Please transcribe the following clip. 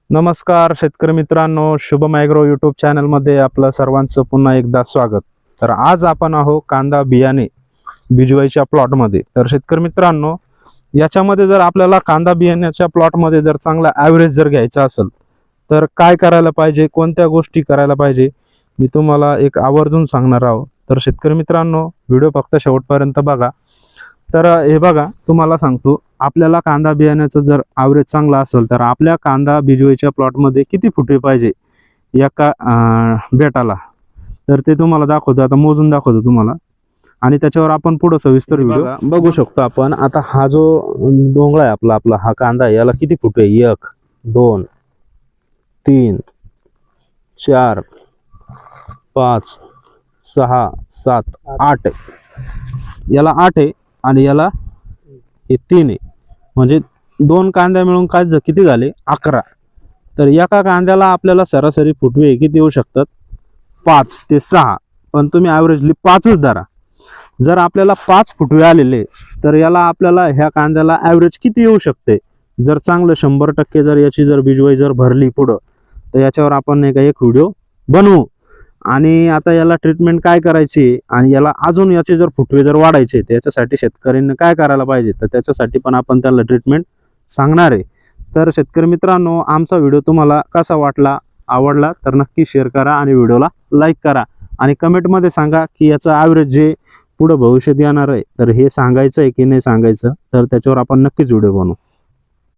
नमस्कार शेतकरी मित्रांनो, शुभम ॲग्रो यूट्यूब चॅनलमध्ये आपलं सर्वांचं पुन्हा एकदा स्वागत. तर आज आपण आहो कांदा बियाणे भिजवायच्या प्लॉटमध्ये. तर शेतकरी मित्रांनो, याच्यामध्ये जर आपल्याला कांदा बियाण्याच्या प्लॉटमध्ये जर चांगला ॲव्हरेज जर घ्यायचा असेल तर काय करायला पाहिजे, कोणत्या गोष्टी करायला पाहिजे, मी तुम्हाला एक आवर्जून सांगणार आहो. तर शेतकरी मित्रांनो, व्हिडिओ फक्त शेवटपर्यंत बघा. तर हे बघा, तुम्हाला सांगतो, आपल्याला कांदा बियाण्याचं जर ॲव्हरेज चांगला असेल तर आपल्या कांदा भिजवायच्या प्लॉटमध्ये किती फुटे पाहिजे एका बेटाला, तर ते तुम्हाला दाखवतो. आता मोजून दाखवतो तुम्हाला आणि त्याच्यावर आपण पुढे सविस्तर व्हिडिओ बघू शकतो. आपण आता हा जो डोंगळा आहे आपला हा कांदा, याला किती फुटे? 1 2 3 4 5 6 7 8 याला 8 आहे आणि याला हे 3 आहे. म्हणजे 2 कांद्या मिळून काय किती झाले? 11. तर एका कांद्याला आपल्याला सरासरी फुटवे किती येऊ शकतात? 5 ते 6. पण तुम्ही ॲव्हरेजली 5च धरा. जर आपल्याला 5 फुटवे आलेले तर याला आपल्याला ह्या कांद्याला ॲव्हरेज किती येऊ शकते? जर चांगलं 100% जर याची जर बिजवाई जर भरली पुढं, तर याच्यावर आपण एक व्हिडिओ बनवू. आणि आता याला ट्रीटमेंट काय करायची आणि याला अजून याचे जर फुटवे जर वाढायचे त्याच्यासाठी शेतकऱ्यांनी काय करायला पाहिजे, तर त्याच्यासाठी पण आपण त्याला ट्रीटमेंट सांगणार आहे. तर शेतकरी मित्रांनो, आमचा व्हिडिओ तुम्हाला कसा वाटला, आवडला तर नक्की शेअर करा आणि व्हिडिओला लाईक करा आणि कमेंटमध्ये सांगा की याचा ॲव्हरेज जे पुढं भविष्यात येणार आहे तर हे सांगायचं आहे की नाही सांगायचं, तर त्याच्यावर आपण नक्कीच व्हिडिओ बनवू.